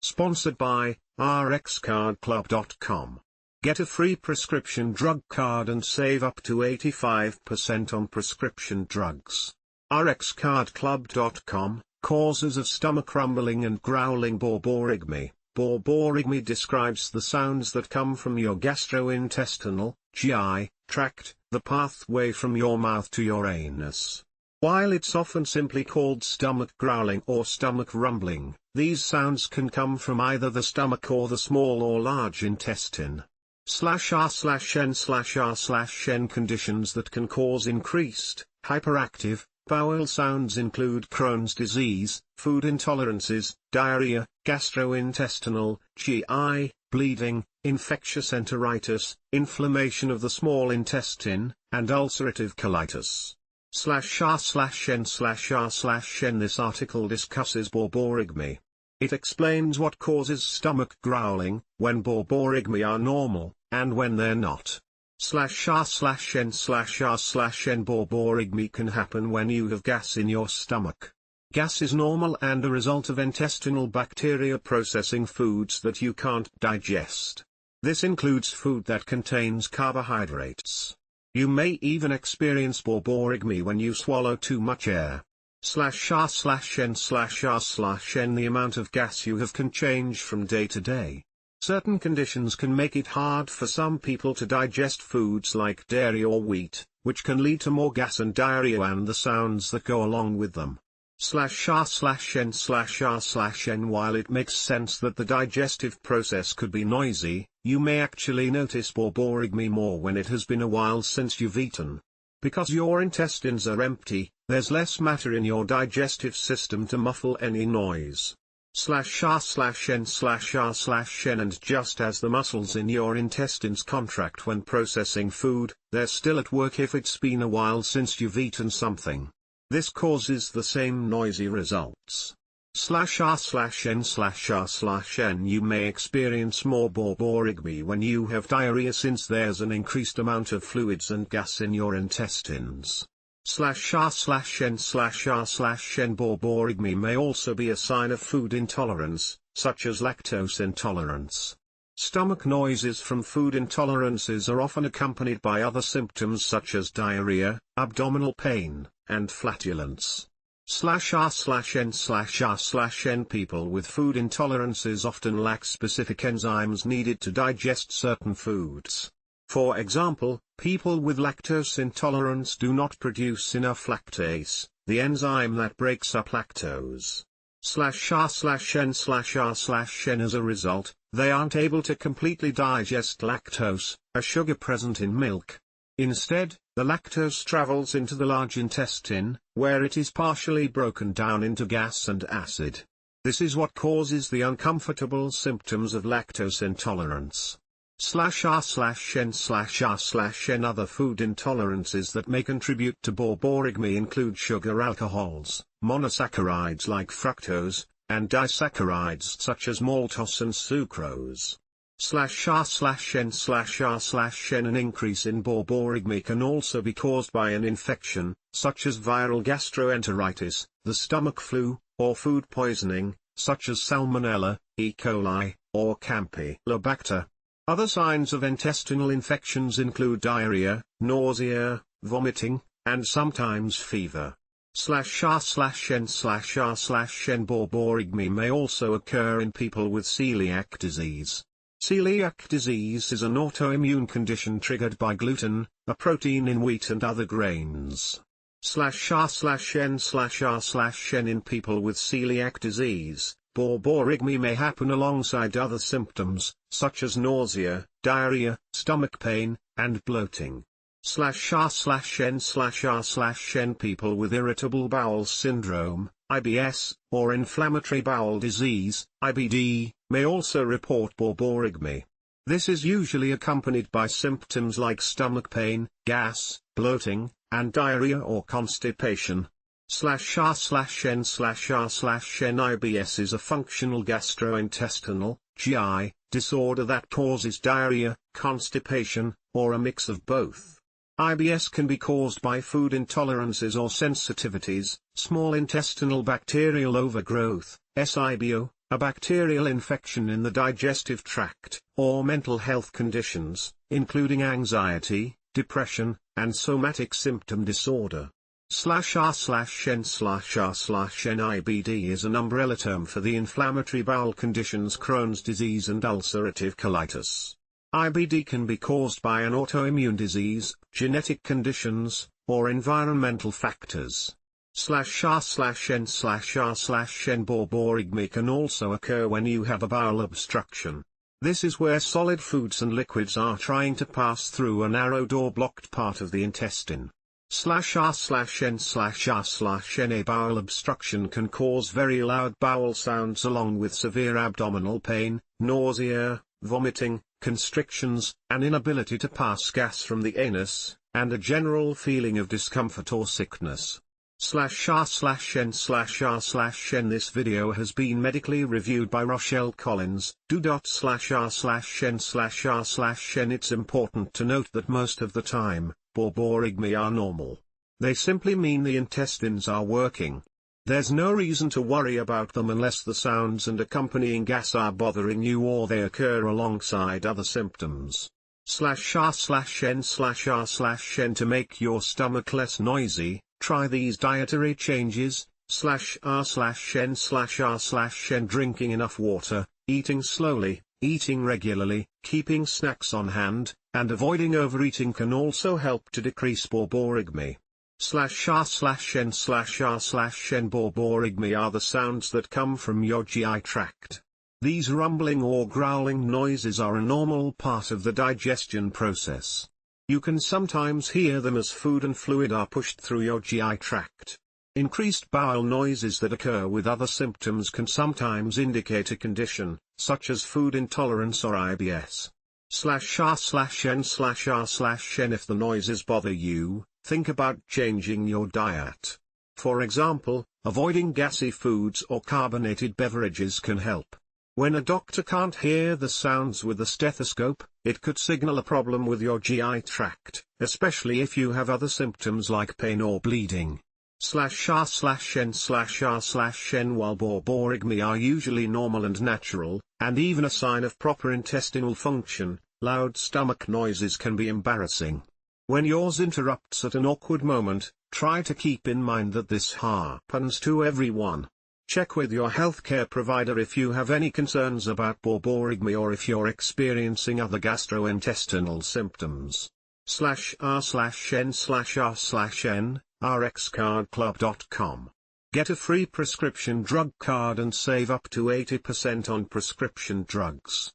Sponsored by rxcardclub.com. Get a free prescription drug card and save up to 85% on prescription drugs. rxcardclub.com, causes of stomach rumbling and growling. Borborygmi. Borborygmi describes the sounds that come from your gastrointestinal, GI, tract, the pathway from your mouth to your anus. While it's often simply called stomach growling or stomach rumbling, these sounds can come from either the stomach or the small or large intestine. /r/n/r/n conditions that can cause increased, hyperactive, bowel sounds include Crohn's disease, food intolerances, diarrhea, gastrointestinal, GI, bleeding, infectious enteritis, inflammation of the small intestine, and ulcerative colitis. /r/n/r/n This article discusses Borborygmi. It explains what causes stomach growling, when Borborygmi are normal, and when they're not. /r/n/r/n Borborygmi can happen when you have gas in your stomach. Gas is normal and a result of intestinal bacteria processing foods that you can't digest. This includes food that contains carbohydrates. You may even experience Borborygmi when you swallow too much air. /r/n/r/n The amount of gas you have can change from day to day. Certain conditions can make it hard for some people to digest foods like dairy or wheat, which can lead to more gas and diarrhea and the sounds that go along with them. /r/n/r/n While it makes sense that the digestive process could be noisy, you may actually notice Borborygmi more when it has been a while since you've eaten. Because your intestines are empty, there's less matter in your digestive system to muffle any noise. /r/n/r/n And just as the muscles in your intestines contract when processing food, they're still at work if it's been a while since you've eaten something. This causes the same noisy results. /r/n/r/n You may experience more Borborygmi when you have diarrhea since there's an increased amount of fluids and gas in your intestines. /r/n/r/n Borborygmi may also be a sign of food intolerance, such as lactose intolerance. Stomach noises from food intolerances are often accompanied by other symptoms such as diarrhea, abdominal pain, and flatulence. /r/n/r/n People with food intolerances often lack specific enzymes needed to digest certain foods. For example, people with lactose intolerance do not produce enough lactase, the enzyme that breaks up lactose. /r/n/r/n As a result, they aren't able to completely digest lactose, a sugar present in milk. Instead, the lactose travels into the large intestine, where it is partially broken down into gas and acid. This is what causes the uncomfortable symptoms of lactose intolerance. /r/n/r/n Other food intolerances that may contribute to Borborygmi include sugar alcohols, monosaccharides like fructose, and disaccharides such as maltose and sucrose. /r/n/r/n An increase in Borborygmi can also be caused by an infection, such as viral gastroenteritis, the stomach flu, or food poisoning, such as Salmonella, E. coli, or Campylobacter. Other signs of intestinal infections include diarrhea, nausea, vomiting, and sometimes fever. /r/n/r/n Borborygmi may also occur in people with celiac disease. Celiac disease is an autoimmune condition triggered by gluten, a protein in wheat and other grains. /r/n/r/n In people with celiac disease, Borborygmi may happen alongside other symptoms, such as nausea, diarrhea, stomach pain, and bloating. /r/n/r/n People with irritable bowel syndrome, IBS, or inflammatory bowel disease, IBD, may also report Borborygmi. This is usually accompanied by symptoms like stomach pain, gas, bloating, and diarrhea or constipation. /r/n/r/n IBS is a functional gastrointestinal, GI, disorder that causes diarrhea, constipation, or a mix of both. IBS can be caused by food intolerances or sensitivities, small intestinal bacterial overgrowth, SIBO, A bacterial infection in the digestive tract, or mental health conditions, including anxiety, depression, and somatic symptom disorder. /r/n/r/nibd is an umbrella term for the inflammatory bowel conditions Crohn's disease and ulcerative colitis. IBD can be caused by an autoimmune disease, genetic conditions, or environmental factors. /r/n/r/n Borborygmi can also occur when you have a bowel obstruction. This is where solid foods and liquids are trying to pass through a narrowed or blocked part of the intestine. /r/n/r/n A bowel obstruction can cause very loud bowel sounds along with severe abdominal pain, nausea, vomiting, constrictions, an inability to pass gas from the anus, and a general feeling of discomfort or sickness. /r/n/r/n This video has been medically reviewed by Rochelle Collins DOrnrn It's important to note that most of the time, Borborygmi are normal. They simply mean the intestines are working. There's no reason to worry about them unless the sounds and accompanying gas are bothering you or they occur alongside other symptoms. /r/n/r/n To make your stomach less noisy, try these dietary changes. /r/n/r/n Drinking enough water, eating slowly, eating regularly, keeping snacks on hand, and avoiding overeating can also help to decrease Borborygmi. /r/n/r/n Borborygmi are the sounds that come from your GI tract. These rumbling or growling noises are a normal part of the digestion process. You can sometimes hear them as food and fluid are pushed through your GI tract. Increased bowel noises that occur with other symptoms can sometimes indicate a condition, such as food intolerance or IBS. /r/n/r/n If the noises bother you, think about changing your diet. For example, avoiding gassy foods or carbonated beverages can help. When a doctor can't hear the sounds with a stethoscope, it could signal a problem with your GI tract, especially if you have other symptoms like pain or bleeding. /r/n/r/n While Borborygmi are usually normal and natural, and even a sign of proper intestinal function, loud stomach noises can be embarrassing. When yours interrupts at an awkward moment, try to keep in mind that this happens to everyone. Check with your healthcare provider if you have any concerns about Borborygmi or if you're experiencing other gastrointestinal symptoms. /r/n/r/n rxcardclub.com. Get a free prescription drug card and save up to 80% on prescription drugs.